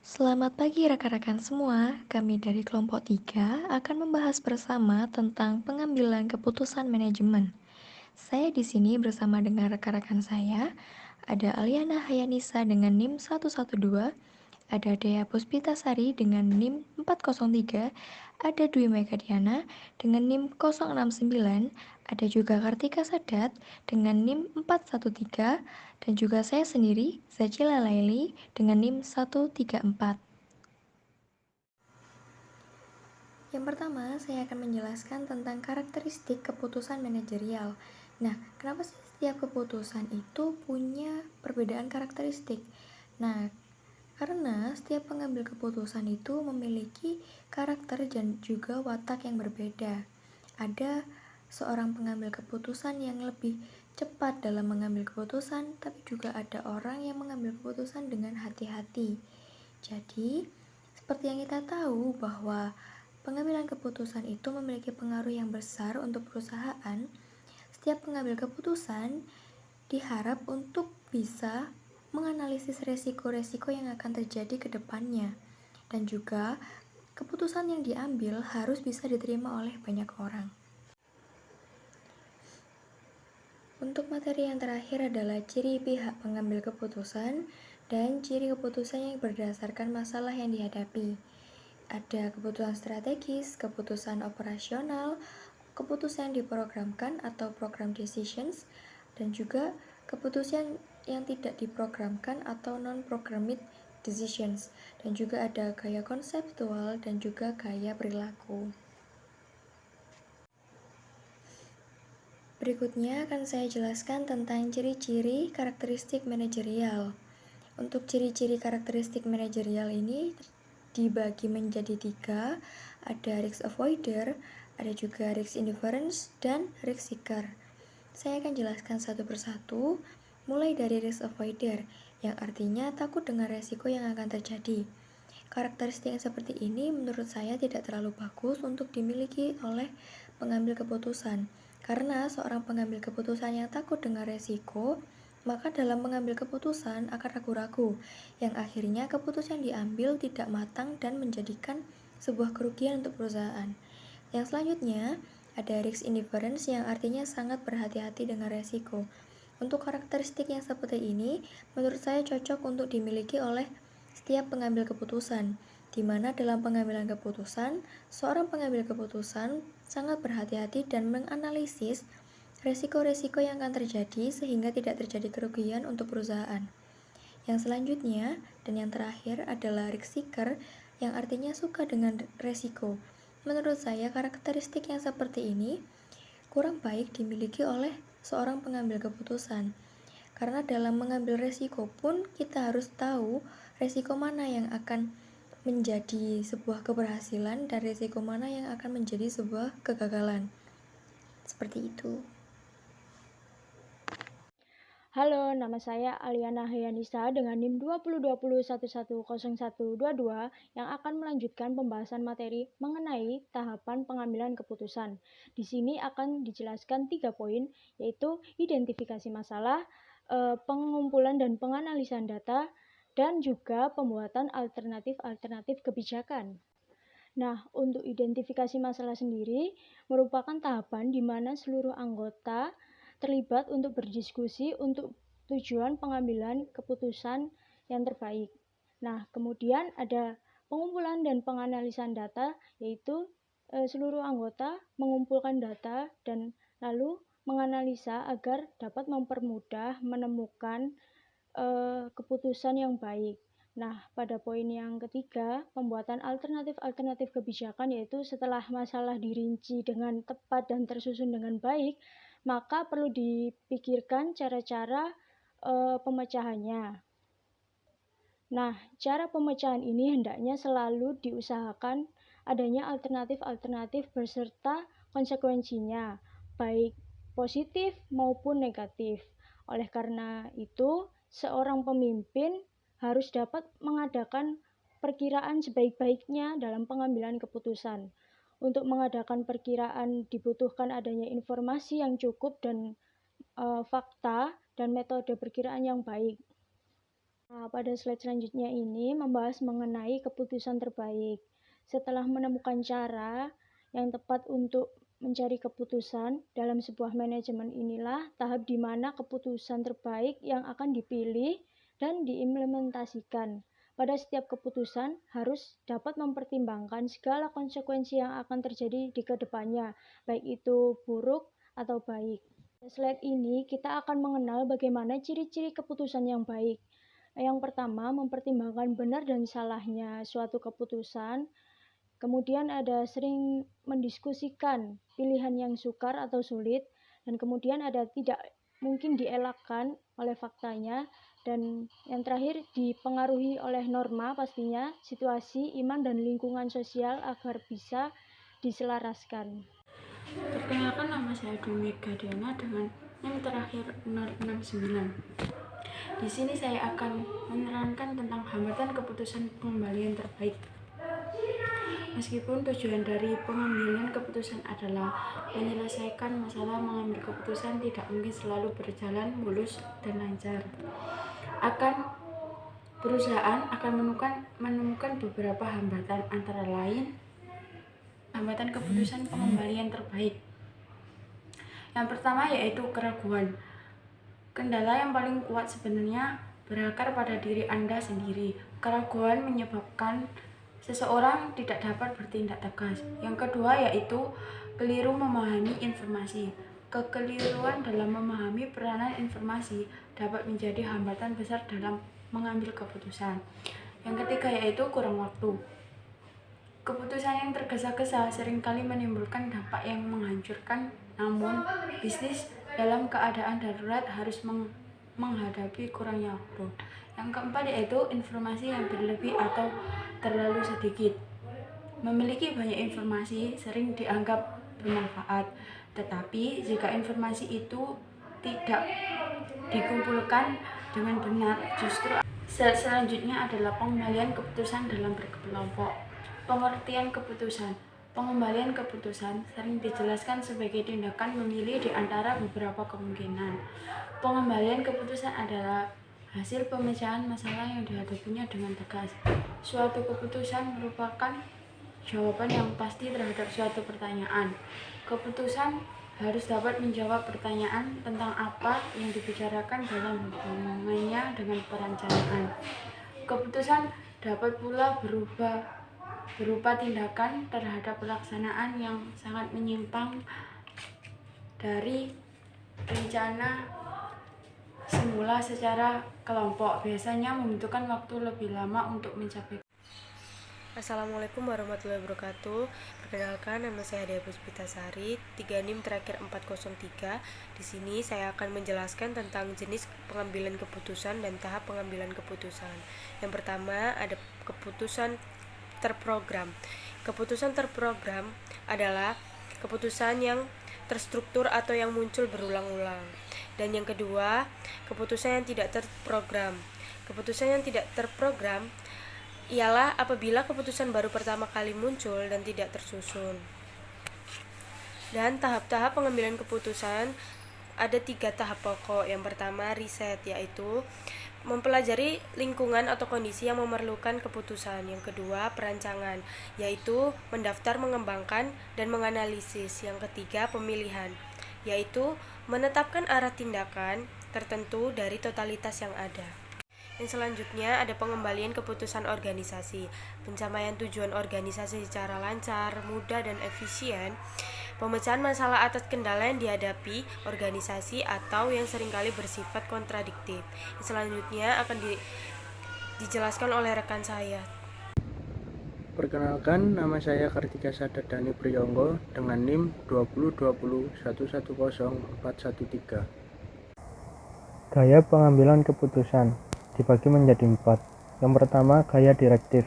Selamat pagi rekan-rekan semua, kami dari kelompok 3 akan membahas bersama tentang pengambilan keputusan manajemen. Saya di sini bersama dengan rekan-rekan saya, ada Aliana Hayanisa dengan NIM 112, ada Dea Puspitasari dengan NIM 403, ada Dwi Megadiana dengan NIM 069, ada juga Kartika Sadat dengan NIM 413, dan juga saya sendiri, Zajila Laili, dengan NIM 134. Yang pertama, saya akan menjelaskan tentang karakteristik keputusan manajerial. Nah, kenapa sih setiap keputusan itu punya perbedaan karakteristik? Nah, karena setiap pengambil keputusan itu memiliki karakter dan juga watak yang berbeda. Ada seorang pengambil keputusan yang lebih cepat dalam mengambil keputusan, tapi juga ada orang yang mengambil keputusan dengan hati-hati. Jadi, seperti yang kita tahu bahwa pengambilan keputusan itu memiliki pengaruh yang besar untuk perusahaan. Setiap pengambil keputusan diharap untuk bisa menganalisis resiko-resiko yang akan terjadi ke depannya. Dan juga, keputusan yang diambil harus bisa diterima oleh banyak orang. Untuk materi yang terakhir adalah ciri pihak pengambil keputusan dan ciri keputusan yang berdasarkan masalah yang dihadapi. Ada keputusan strategis, keputusan operasional, keputusan yang diprogramkan atau program decisions, dan juga keputusan yang tidak diprogramkan atau non-programmed decisions, dan juga ada gaya konseptual dan juga gaya perilaku. Berikutnya akan saya jelaskan tentang ciri-ciri karakteristik manajerial. Untuk ciri-ciri karakteristik manajerial ini dibagi menjadi 3, ada risk avoider, ada juga risk indifference, dan risk seeker. Saya akan jelaskan satu persatu, mulai dari risk avoider, yang artinya takut dengan resiko yang akan terjadi. Karakteristik yang seperti ini menurut saya tidak terlalu bagus untuk dimiliki oleh pengambil keputusan, karena seorang pengambil keputusan yang takut dengan resiko, maka dalam mengambil keputusan akan ragu-ragu, yang akhirnya keputusan yang diambil tidak matang dan menjadikan sebuah kerugian untuk perusahaan. Yang selanjutnya, ada risk indifference yang artinya sangat berhati-hati dengan resiko. Untuk karakteristik yang seperti ini, menurut saya cocok untuk dimiliki oleh setiap pengambil keputusan, di mana dalam pengambilan keputusan, seorang pengambil keputusan sangat berhati-hati dan menganalisis resiko-resiko yang akan terjadi sehingga tidak terjadi kerugian untuk perusahaan. Yang selanjutnya dan yang terakhir adalah risk seeker yang artinya suka dengan resiko. Menurut saya karakteristik yang seperti ini kurang baik dimiliki oleh seorang pengambil keputusan. Karena dalam mengambil resiko pun kita harus tahu resiko mana yang akan menjadi sebuah keberhasilan dan resiko mana yang akan menjadi sebuah kegagalan. Seperti itu. Halo, nama saya Aliana Hayanisa dengan NIM 2020110122 yang akan melanjutkan pembahasan materi mengenai tahapan pengambilan keputusan. Di sini akan dijelaskan 3 poin, yaitu identifikasi masalah, pengumpulan dan penganalisan data, dan juga pembuatan alternatif kebijakan. Nah, untuk identifikasi masalah sendiri merupakan tahapan di mana seluruh anggota terlibat untuk berdiskusi untuk tujuan pengambilan keputusan yang terbaik. Nah, kemudian ada pengumpulan dan penganalisan data, yaitu seluruh anggota mengumpulkan data dan lalu menganalisa agar dapat mempermudah menemukan keputusan yang baik. Nah, pada poin yang ketiga, pembuatan alternatif kebijakan, yaitu setelah masalah dirinci dengan tepat dan tersusun dengan baik, maka perlu dipikirkan cara-cara pemecahannya. Nah, cara pemecahan ini hendaknya selalu diusahakan adanya alternatif-alternatif beserta konsekuensinya, baik positif maupun negatif. Oleh karena itu, seorang pemimpin harus dapat mengadakan perkiraan sebaik-baiknya dalam pengambilan keputusan. Untuk mengadakan perkiraan dibutuhkan adanya informasi yang cukup dan fakta dan metode perkiraan yang baik. Nah, pada slide selanjutnya ini membahas mengenai keputusan terbaik. Setelah menemukan cara yang tepat untuk mencari keputusan dalam sebuah manajemen, inilah tahap di mana keputusan terbaik yang akan dipilih dan diimplementasikan. Pada setiap keputusan harus dapat mempertimbangkan segala konsekuensi yang akan terjadi di kedepannya, baik itu buruk atau baik. Pada slide ini kita akan mengenal bagaimana ciri-ciri keputusan yang baik. Yang pertama, mempertimbangkan benar dan salahnya suatu keputusan. Kemudian ada sering mendiskusikan pilihan yang sukar atau sulit. Dan kemudian ada tidak mungkin dielakkan oleh faktanya. Dan yang terakhir, dipengaruhi oleh norma pastinya, situasi, iman, dan lingkungan sosial agar bisa diselaraskan. Perkenalkan, nama saya Dwi Megadiana dengan NIM terakhir 069. Di sini saya akan menerangkan tentang hambatan keputusan pengembalian terbaik. Meskipun tujuan dari pengambilan keputusan adalah menyelesaikan masalah, mengambil keputusan tidak mungkin selalu berjalan mulus dan lancar. Perusahaan akan menemukan beberapa hambatan, antara lain hambatan keputusan pengembalian terbaik. Yang pertama yaitu keraguan. Kendala yang paling kuat sebenarnya berakar pada diri Anda sendiri. Keraguan menyebabkan seseorang tidak dapat bertindak tegas. Yang kedua yaitu keliru memahami informasi. Kekeliruan dalam memahami peranan informasi dapat menjadi hambatan besar dalam mengambil keputusan. Yang ketiga yaitu kurang waktu. Keputusan yang tergesa-gesa seringkali menimbulkan dampak yang menghancurkan, namun bisnis dalam keadaan darurat harus menghadapi kurangnya waktu. Yang keempat yaitu informasi yang berlebih atau terlalu sedikit. Memiliki banyak informasi sering dianggap bermanfaat, tetapi jika informasi itu tidak dikumpulkan dengan benar, justru selanjutnya adalah pengembalian keputusan dalam berkelompok. Pengertian keputusan. Pengembalian keputusan sering dijelaskan sebagai tindakan memilih di antara beberapa kemungkinan. Pengembalian keputusan adalah hasil pemecahan masalah yang dihadapinya dengan tegas. Suatu keputusan merupakan jawaban yang pasti terhadap suatu pertanyaan. Keputusan harus dapat menjawab pertanyaan tentang apa yang dibicarakan dalam hubungannya dengan perencanaan. Keputusan dapat pula berupa tindakan terhadap pelaksanaan yang sangat menyimpang dari rencana semula secara kelompok, biasanya membutuhkan waktu lebih lama untuk mencapai. Assalamualaikum warahmatullahi wabarakatuh. Perkenalkan, nama saya Dea Puspitasari, 3 NIM terakhir 403. Di sini saya akan menjelaskan tentang jenis pengambilan keputusan dan tahap pengambilan keputusan. Yang pertama ada keputusan terprogram. Keputusan terprogram adalah keputusan yang terstruktur atau yang muncul berulang-ulang. Dan yang kedua, keputusan yang tidak terprogram. Keputusan yang tidak terprogram ialah apabila keputusan baru pertama kali muncul dan tidak tersusun. Dan tahap-tahap pengambilan keputusan ada 3 tahap pokok. Yang pertama riset, yaitu mempelajari lingkungan atau kondisi yang memerlukan keputusan. Yang kedua perancangan, yaitu mendaftar, mengembangkan, dan menganalisis. Yang ketiga pemilihan, yaitu menetapkan arah tindakan tertentu dari totalitas yang ada. Yang selanjutnya ada pengembalian keputusan organisasi. Pencapaian tujuan organisasi secara lancar, mudah, dan efisien. Pemecahan masalah atas kendala yang dihadapi organisasi atau yang seringkali bersifat kontradiktif. Yang selanjutnya akan dijelaskan oleh rekan saya. Perkenalkan, nama saya Kartika Sadadani Priyonggo dengan NIM 2020110413. Gaya pengambilan keputusan dibagi menjadi 4. Yang pertama, gaya direktif.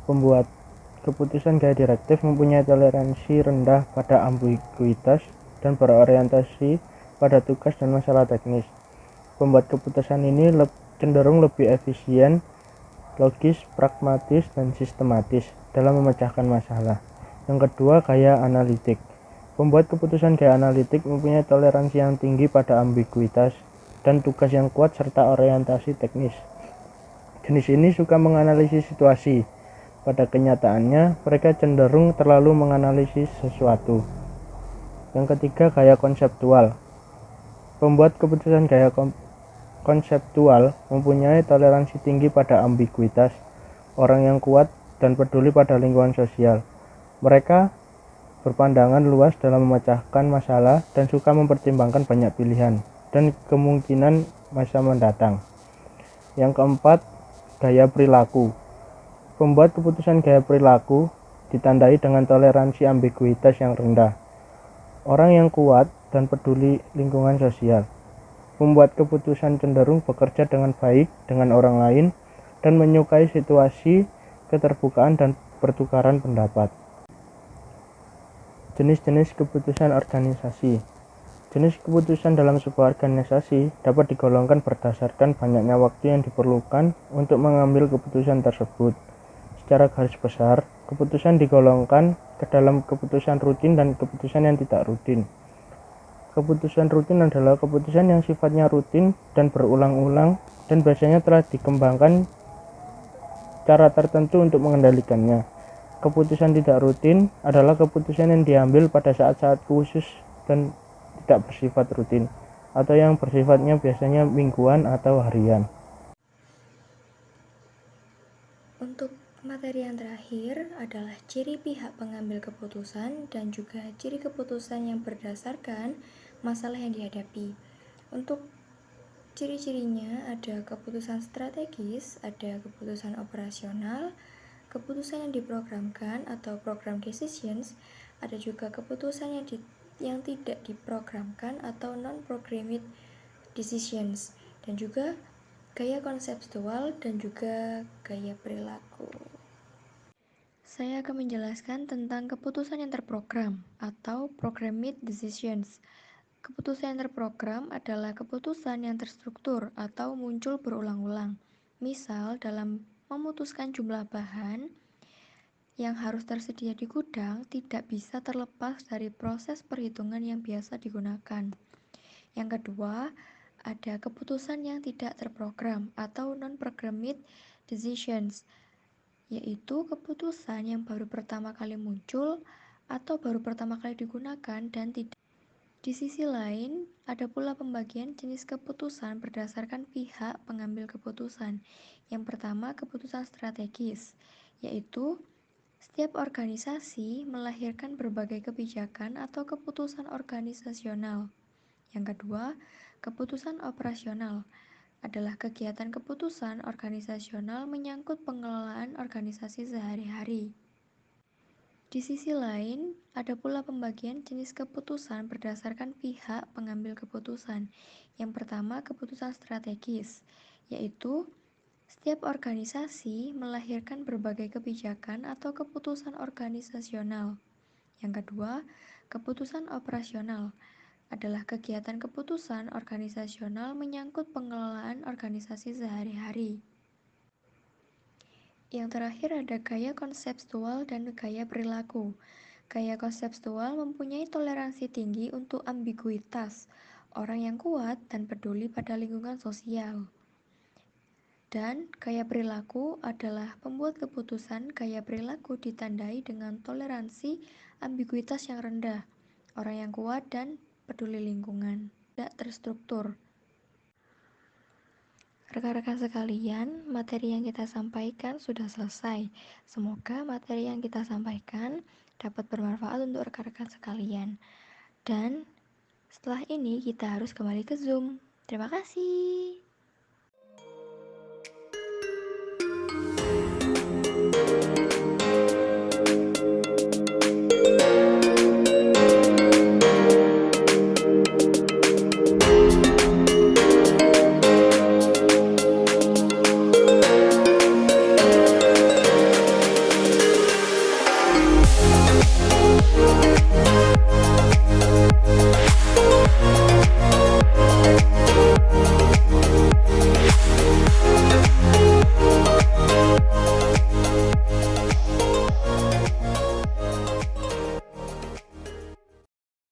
Pembuat keputusan gaya direktif mempunyai toleransi rendah pada ambiguitas dan berorientasi pada tugas dan masalah teknis. Pembuat keputusan ini cenderung lebih efisien, logis, pragmatis, dan sistematis dalam memecahkan masalah. Yang kedua, gaya analitik. Pembuat keputusan gaya analitik mempunyai toleransi yang tinggi pada ambiguitas dan tugas yang kuat serta orientasi teknis. Jenis ini suka menganalisis situasi. Pada kenyataannya, mereka cenderung terlalu menganalisis sesuatu. Yang ketiga, gaya konseptual. Pembuat keputusan gaya konseptual mempunyai toleransi tinggi pada ambiguitas, orang yang kuat, dan peduli pada lingkungan sosial. Mereka berpandangan luas dalam memecahkan masalah dan suka mempertimbangkan banyak pilihan dan kemungkinan masa mendatang. Yang keempat, gaya perilaku. Pembuat keputusan gaya perilaku ditandai dengan toleransi ambiguitas yang rendah. Orang yang kuat dan peduli lingkungan sosial. Pembuat keputusan cenderung bekerja dengan baik dengan orang lain dan menyukai situasi keterbukaan dan pertukaran pendapat. Jenis-jenis keputusan organisasi. Jenis keputusan dalam sebuah organisasi dapat digolongkan berdasarkan banyaknya waktu yang diperlukan untuk mengambil keputusan tersebut. Secara garis besar, keputusan digolongkan ke dalam keputusan rutin dan keputusan yang tidak rutin. Keputusan rutin adalah keputusan yang sifatnya rutin dan berulang-ulang dan biasanya telah dikembangkan cara tertentu untuk mengendalikannya. Keputusan tidak rutin adalah keputusan yang diambil pada saat-saat khusus dan tidak bersifat rutin, atau yang bersifatnya biasanya mingguan atau harian. Untuk materi yang terakhir adalah ciri pihak pengambil keputusan dan juga ciri keputusan yang berdasarkan masalah yang dihadapi. Untuk ciri-cirinya ada keputusan strategis, ada keputusan operasional, keputusan yang diprogramkan atau program decisions, ada juga keputusan yang tidak diprogramkan atau non-programmed decisions, dan juga gaya konseptual dan juga gaya perilaku. Saya akan menjelaskan tentang keputusan yang terprogram atau programmed decisions. Keputusan yang terprogram adalah keputusan yang terstruktur atau muncul berulang-ulang. Misal, dalam memutuskan jumlah bahan yang harus tersedia di gudang tidak bisa terlepas dari proses perhitungan yang biasa digunakan. Yang kedua, ada keputusan yang tidak terprogram atau non-programmed decisions, yaitu keputusan yang baru pertama kali muncul atau baru pertama kali digunakan dan tidak. Di sisi lain, ada pula pembagian jenis keputusan berdasarkan pihak pengambil keputusan. Yang pertama, keputusan strategis, yaitu setiap organisasi melahirkan berbagai kebijakan atau keputusan organisasional. Yang kedua, keputusan operasional adalah kegiatan keputusan organisasional menyangkut pengelolaan organisasi sehari-hari. Di sisi lain, ada pula pembagian jenis keputusan berdasarkan pihak pengambil keputusan. Yang pertama, keputusan strategis, yaitu setiap organisasi melahirkan berbagai kebijakan atau keputusan organisasional. Yang kedua, keputusan operasional adalah kegiatan keputusan organisasional menyangkut pengelolaan organisasi sehari-hari. Yang terakhir ada gaya konseptual dan gaya perilaku. Gaya konseptual mempunyai toleransi tinggi untuk ambiguitas, orang yang kuat dan peduli pada lingkungan sosial. Dan gaya perilaku adalah pembuat keputusan. Gaya perilaku ditandai dengan toleransi ambiguitas yang rendah, orang yang kuat dan peduli lingkungan, tidak terstruktur. Rekan-rekan sekalian, materi yang kita sampaikan sudah selesai. Semoga materi yang kita sampaikan dapat bermanfaat untuk rekan-rekan sekalian. Dan setelah ini kita harus kembali ke Zoom. Terima kasih.